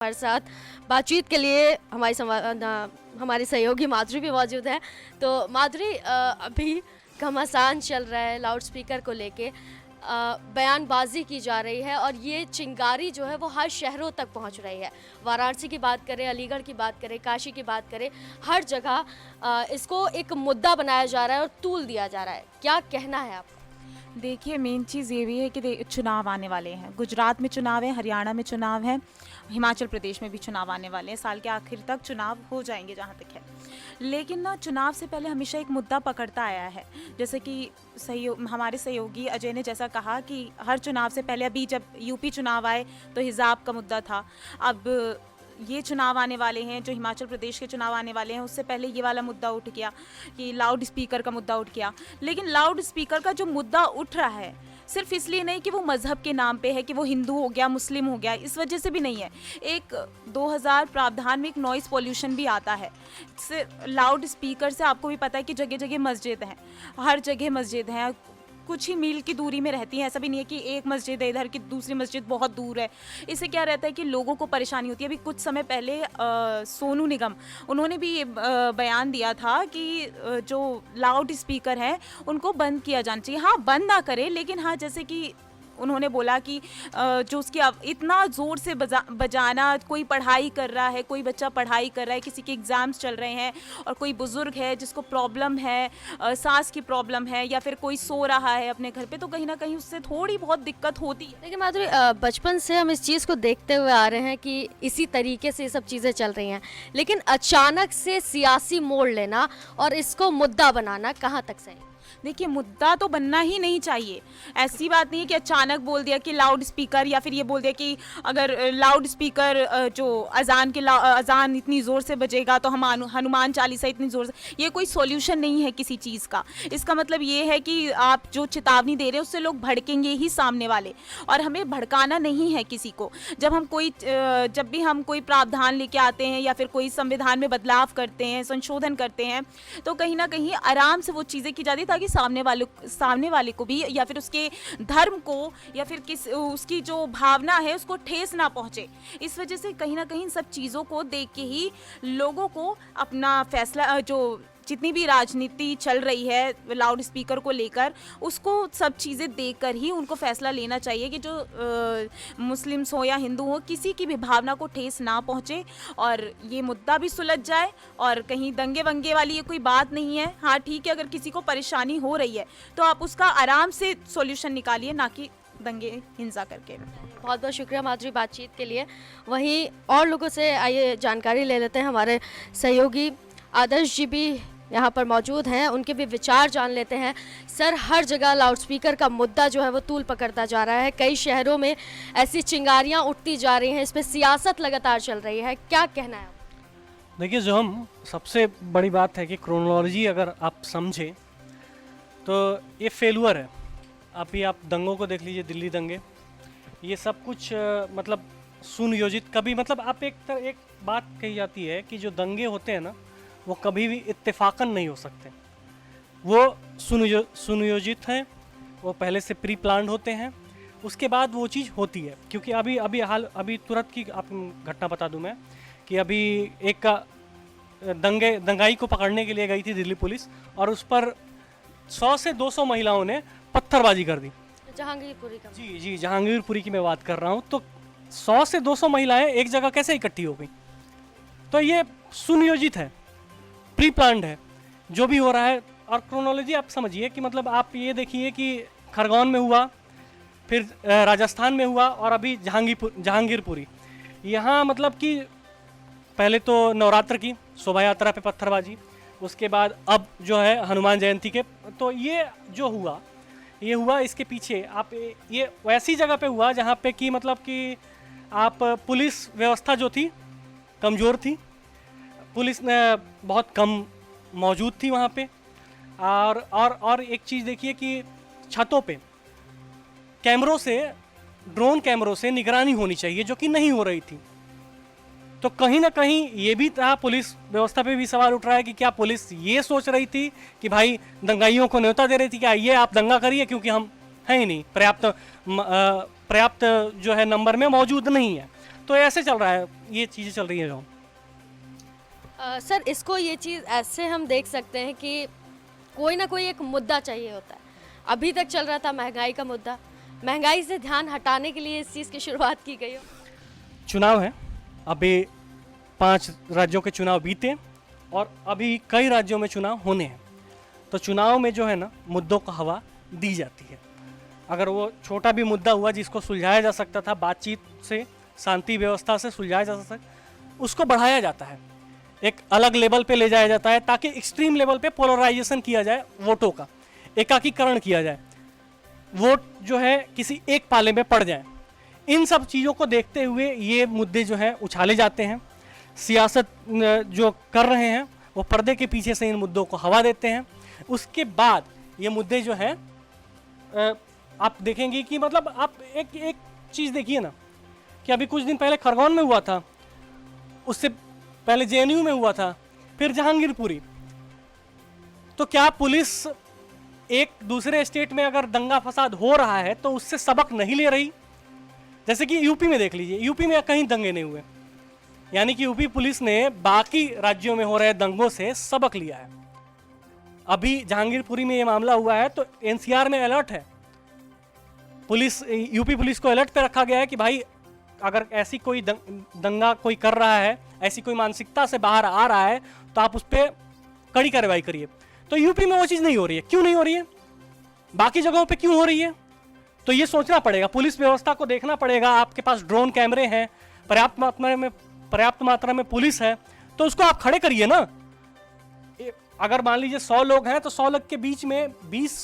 हमारे साथ बातचीत के लिए हमारी सहयोगी माधुरी भी मौजूद है। तो माधुरी, अभी घमासान चल रहा है लाउड स्पीकर को लेके, बयानबाजी की जा रही है और ये चिंगारी जो है वो हर शहरों तक पहुंच रही है। वाराणसी की बात करें, अलीगढ़ की बात करें, काशी की बात करें, हर जगह इसको एक मुद्दा बनाया जा रहा है और तूल दिया जा रहा है। क्या कहना है आपका? देखिए, मेन चीज़ ये भी है कि चुनाव आने वाले हैं। गुजरात में चुनाव है, हरियाणा में चुनाव है, हिमाचल प्रदेश में भी चुनाव आने वाले हैं। साल के आखिर तक चुनाव हो जाएंगे जहाँ तक है। लेकिन ना, चुनाव से पहले हमेशा एक मुद्दा पकड़ता आया है। जैसे कि हमारे सहयोगी अजय ने जैसा कहा कि हर चुनाव से पहले, अभी जब यूपी चुनाव आए तो हिजाब का मुद्दा था। अब ये चुनाव आने वाले हैं, जो हिमाचल प्रदेश के चुनाव आने वाले हैं, उससे पहले ये वाला मुद्दा उठ गया कि लाउड स्पीकर का मुद्दा उठ गया। लेकिन लाउड स्पीकर का जो मुद्दा उठ रहा है, सिर्फ इसलिए नहीं कि वो मज़हब के नाम पे है, कि वो हिंदू हो गया, मुस्लिम हो गया, इस वजह से भी नहीं है। एक 2000 प्रावधान में एक नॉइज़ पोल्यूशन भी आता है। लाउड स्पीकर से आपको भी पता है कि जगह जगह मस्जिद हैं, हर जगह मस्जिद हैं, कुछ ही मील की दूरी में रहती हैं। ऐसा भी नहीं है कि एक मस्जिद है इधर की दूसरी मस्जिद बहुत दूर है। इससे क्या रहता है कि लोगों को परेशानी होती है। अभी कुछ समय पहले सोनू निगम, उन्होंने भी ये बयान दिया था कि जो लाउड स्पीकर है उनको बंद किया जाना चाहिए। हाँ, बंद ना करें, लेकिन हाँ, जैसे कि उन्होंने बोला कि जो उसकी इतना ज़ोर से बजाना, कोई पढ़ाई कर रहा है, कोई बच्चा पढ़ाई कर रहा है, किसी के एग्ज़ाम्स चल रहे हैं, और कोई बुज़ुर्ग है जिसको प्रॉब्लम है, सांस की प्रॉब्लम है, या फिर कोई सो रहा है अपने घर पे, तो कहीं ना कहीं उससे थोड़ी बहुत दिक्कत होती है। लेकिन माधुरी, बचपन से हम इस चीज़ को देखते हुए आ रहे हैं कि इसी तरीके से ये सब चीज़ें चल रही हैं, लेकिन अचानक से सियासी मोड़ लेना और इसको मुद्दा बनाना कहाँ तक सही? देखिए, मुद्दा तो बनना ही नहीं चाहिए। ऐसी बात नहीं है कि अचानक बोल दिया कि लाउड स्पीकर, या फिर ये बोल दिया कि अगर लाउड स्पीकर जो अजान इतनी ज़ोर से बजेगा तो हम हनुमान चालीसा इतनी ज़ोर से, ये कोई सॉल्यूशन नहीं है किसी चीज़ का। इसका मतलब ये है कि आप जो चेतावनी दे रहे हैं उससे लोग भड़केंगे ही सामने वाले, और हमें भड़काना नहीं है किसी को। जब भी हम कोई प्रावधान लेके आते हैं या फिर कोई संविधान में बदलाव करते हैं, संशोधन करते हैं, तो कहीं ना कहीं आराम से वो चीज़ें की जाती है, ताकि सामने वाले को भी, या फिर उसके धर्म को, या फिर उसकी जो भावना है उसको ठेस ना पहुंचे। इस वजह से कहीं ना कहीं इन सब चीज़ों को देख के ही लोगों को अपना फैसला, जो जितनी भी राजनीति चल रही है लाउड स्पीकर को लेकर, उसको सब चीज़ें देखकर ही उनको फैसला लेना चाहिए कि जो मुस्लिम्स हो या हिंदू हो, किसी की भी भावना को ठेस ना पहुँचे और ये मुद्दा भी सुलझ जाए। और कहीं दंगे वंगे वाली ये कोई बात नहीं है। हाँ, ठीक है, अगर किसी को परेशानी हो रही है तो आप उसका आराम से सॉल्यूशन निकालिए, ना कि दंगे हिंसा करके। बहुत बहुत शुक्रिया माधुरी बातचीत के लिए। वहीं और लोगों से आइए जानकारी ले लेते हैं। हमारे सहयोगी आदर्श जी भी यहाँ पर मौजूद हैं, उनके भी विचार जान लेते हैं। सर, हर जगह लाउडस्पीकर का मुद्दा जो है वो तूल पकड़ता जा रहा है, कई शहरों में ऐसी चिंगारियाँ उठती जा रही हैं, इस पर सियासत लगातार चल रही है, क्या कहना है? देखिए, जो हम सबसे बड़ी बात है कि क्रोनोलॉजी अगर आप समझें तो ये फेलुअर है। अभी आप दंगों को देख लीजिए, दिल्ली दंगे, ये सब कुछ मतलब सुनियोजित, कभी मतलब आप एक बात कही जाती है कि जो दंगे होते हैं ना, वो कभी भी इत्तेफाकन नहीं हो सकते। वो सुनियोजित हैं, वो पहले से प्री प्लान्ड होते हैं, उसके बाद वो चीज़ होती है। क्योंकि अभी तुरंत की आप घटना बता दूं मैं कि अभी एक का दंगाई को पकड़ने के लिए गई थी दिल्ली पुलिस, और उस पर 100 से 200 महिलाओं ने पत्थरबाजी कर दी। जहांगीरपुरी का? जी, जहांगीरपुरी की मैं बात कर रहा हूँ। तो 100 से 200 महिलाएं एक जगह कैसे इकट्ठी हो गई? तो ये सुनियोजित है, प्री प्लान्ड है जो भी हो रहा है। और क्रोनोलॉजी आप समझिए कि मतलब आप ये देखिए कि खरगोन में हुआ, फिर राजस्थान में हुआ, और अभी जहांगीरपुरी। यहाँ मतलब कि पहले तो नवरात्र की शोभा यात्रा पे पत्थरबाजी, उसके बाद अब जो है हनुमान जयंती के। तो ये जो हुआ इसके पीछे आप ये वैसी जगह पे हुआ जहाँ पे कि मतलब कि आप पुलिस व्यवस्था जो थी कमज़ोर थी, पुलिस ने बहुत कम मौजूद थी वहाँ पे। और एक चीज़ देखिए कि छतों पे ड्रोन कैमरों से निगरानी होनी चाहिए, जो कि नहीं हो रही थी। तो कहीं ना कहीं ये भी था, पुलिस व्यवस्था पे भी सवाल उठ रहा है कि क्या पुलिस ये सोच रही थी कि भाई दंगाइयों को न्योता दे रही थी कि आइए आप दंगा करिए, क्योंकि हम हैं ही नहीं, पर्याप्त जो है नंबर में मौजूद नहीं है। तो ऐसे चल रहा है, ये चीज़ें चल रही हैं जो। सर इसको ये चीज़ ऐसे हम देख सकते हैं कि कोई ना कोई एक मुद्दा चाहिए होता है। अभी तक चल रहा था महंगाई का मुद्दा, महंगाई से ध्यान हटाने के लिए इस चीज़ की शुरुआत की गई हो। चुनाव है, अभी 5 राज्यों के चुनाव बीते और अभी कई राज्यों में चुनाव होने हैं। तो चुनाव में जो है ना, मुद्दों को हवा दी जाती है। अगर वो छोटा भी मुद्दा हुआ जिसको सुलझाया जा सकता था, बातचीत से, शांति व्यवस्था से सुलझाया जा सकता, उसको बढ़ाया जाता है, एक अलग लेवल पे ले जाया जाता है, ताकि एक्सट्रीम लेवल पे पोलराइजेशन किया जाए, वोटों का एकाकीकरण किया जाए, वोट जो है किसी एक पाले में पड़ जाए। इन सब चीज़ों को देखते हुए ये मुद्दे जो हैं उछाले जाते हैं। सियासत जो कर रहे हैं वो पर्दे के पीछे से इन मुद्दों को हवा देते हैं। उसके बाद ये मुद्दे जो हैं आप देखेंगे कि मतलब आप एक चीज़ देखिए ना, कि अभी कुछ दिन पहले खरगोन में हुआ था, उससे पहले जेएनयू में हुआ था, फिर जहांगीरपुरी। तो क्या पुलिस एक दूसरे स्टेट में अगर दंगा फसाद हो रहा है तो उससे सबक नहीं ले रही? जैसे कि यूपी में देख लीजिए, यूपी में कहीं दंगे नहीं हुए, यानी कि यूपी पुलिस ने बाकी राज्यों में हो रहे दंगों से सबक लिया है। अभी जहांगीरपुरी में ये मामला हुआ है तो एनसीआर में अलर्ट है, पुलिस, यूपी पुलिस को अलर्ट पे रखा गया है कि भाई अगर ऐसी कोई दंगा कोई कर रहा है, ऐसी कोई मानसिकता से बाहर आ रहा है, तो आप उस पर कड़ी कार्रवाई करिए। तो यूपी में वो चीज़ नहीं हो रही है, क्यों नहीं हो रही है? बाकी जगहों पे क्यों हो रही है? तो ये सोचना पड़ेगा, पुलिस व्यवस्था को देखना पड़ेगा। आपके पास ड्रोन कैमरे हैं, पर्याप्त मात्रा में पुलिस है, तो उसको आप खड़े करिए ना। अगर मान लीजिए 100 लोग हैं तो 100 लोग के बीच में 20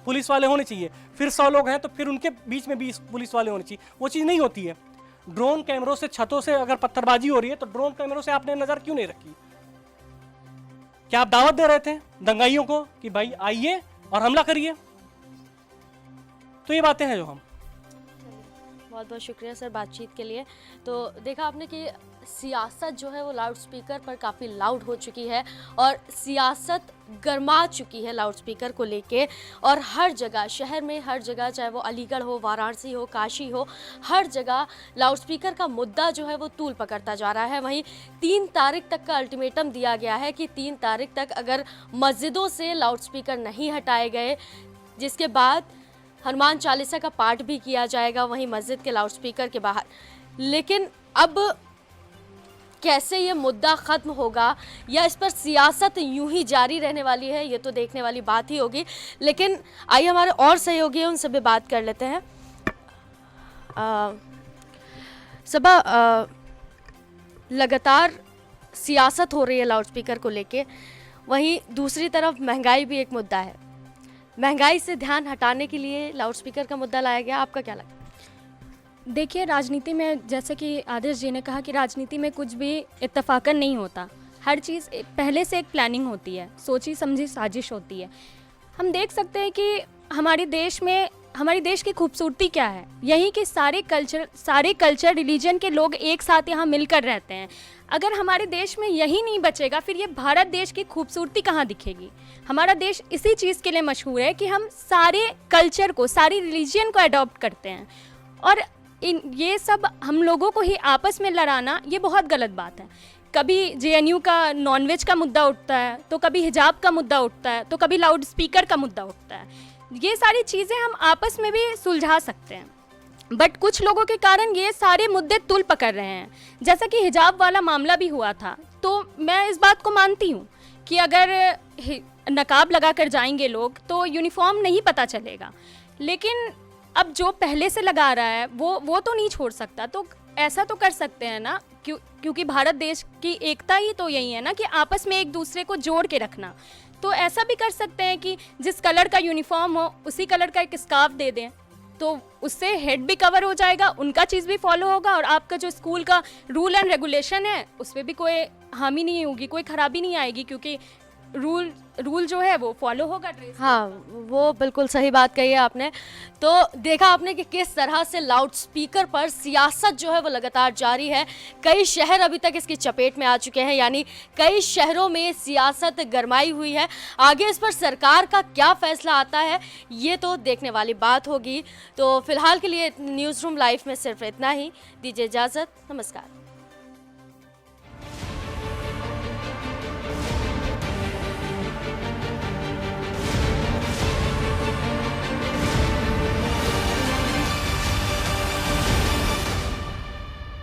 पुलिस वाले होने चाहिए, फिर 100 लोग हैं तो फिर उनके बीच में 20 पुलिस वाले होने चाहिए। वो चीज़ नहीं होती है। ड्रोन कैमरों से, छतों से अगर पत्थरबाजी हो रही है तो ड्रोन कैमरों से आपने नजर क्यों नहीं रखी? क्या आप दावत दे रहे थे दंगाइयों को कि भाई आइए और हमला करिए? तो ये बातें हैं जो हम। बहुत बहुत शुक्रिया सर बातचीत के लिए। तो देखा आपने कि सियासत जो है वो लाउड स्पीकर पर काफ़ी लाउड हो चुकी है और सियासत गर्मा चुकी है लाउड स्पीकर को लेके, और हर जगह, शहर में हर जगह, चाहे वो अलीगढ़ हो, वाराणसी हो, काशी हो, हर जगह लाउड स्पीकर का मुद्दा जो है वो तूल पकड़ता जा रहा है। वहीं 3 तारीख तक का अल्टीमेटम दिया गया है कि 3 तारीख तक अगर मस्जिदों से लाउड स्पीकर नहीं हटाए गए, जिसके बाद हनुमान चालीसा का पाठ भी किया जाएगा वहीं मस्जिद के लाउड स्पीकर के बाहर। लेकिन अब कैसे ये मुद्दा ख़त्म होगा या इस पर सियासत यूं ही जारी रहने वाली है, ये तो देखने वाली बात ही होगी। लेकिन आइए हमारे और सहयोगी हैं, उनसे भी बात कर लेते हैं। सबा, लगातार सियासत हो रही है लाउड स्पीकर को लेके, वहीं दूसरी तरफ महंगाई भी एक मुद्दा है। महंगाई से ध्यान हटाने के लिए लाउड स्पीकर का मुद्दा लाया गया, आपका क्या लगता है? देखिए, राजनीति में जैसे कि आदर्श जी ने कहा कि राजनीति में कुछ भी इत्तेफाकन नहीं होता, हर चीज़ पहले से एक प्लानिंग होती है, सोची समझी साजिश होती है। हम देख सकते हैं कि हमारे देश में, हमारी देश की खूबसूरती क्या है, यही कि सारे कल्चर रिलीजन के लोग एक साथ यहाँ मिलकर रहते हैं। अगर हमारे देश में यही नहीं बचेगा, फिर ये भारत देश की खूबसूरती कहाँ दिखेगी? हमारा देश इसी चीज़ के लिए मशहूर है कि हम सारे कल्चर को, सारी रिलीजन को अडॉप्ट करते हैं, और ये सब हम लोगों को ही आपस में लड़ाना, ये बहुत गलत बात है। कभी जेएनयू का नॉनवेज का मुद्दा उठता है, तो कभी हिजाब का मुद्दा उठता है, तो कभी लाउड स्पीकर का मुद्दा उठता है। ये सारी चीज़ें हम आपस में भी सुलझा सकते हैं, बट कुछ लोगों के कारण ये सारे मुद्दे तुल पकड़ रहे हैं। जैसा कि हिजाब वाला मामला भी हुआ था, तो मैं इस बात को मानती हूँ कि अगर नकाब लगा कर जाएंगे लोग तो यूनिफॉर्म नहीं पता चलेगा, लेकिन अब जो पहले से लगा रहा है वो तो नहीं छोड़ सकता। तो ऐसा तो कर सकते हैं ना, क्योंकि भारत देश की एकता ही तो यही है ना कि आपस में एक दूसरे को जोड़ के रखना। तो ऐसा भी कर सकते हैं कि जिस कलर का यूनिफॉर्म हो उसी कलर का एक स्कार्फ दे दें, तो उससे हेड भी कवर हो जाएगा, उनका चीज़ भी फॉलो होगा, और आपका जो स्कूल का रूल एंड रेगुलेशन है उस पर भी कोई हामी नहीं होगी, कोई ख़राबी नहीं आएगी, क्योंकि रूल जो है वो फॉलो होगा ड्रेस। हाँ, वो बिल्कुल सही बात कही है आपने। तो देखा आपने कि किस तरह से लाउड स्पीकर पर सियासत जो है वो लगातार जारी है। कई शहर अभी तक इसकी चपेट में आ चुके हैं, यानी कई शहरों में सियासत गरमाई हुई है। आगे इस पर सरकार का क्या फैसला आता है ये तो देखने वाली बात होगी। तो फिलहाल के लिए न्यूज़ रूम लाइव में सिर्फ इतना ही। दीजिए इजाज़त, नमस्कार।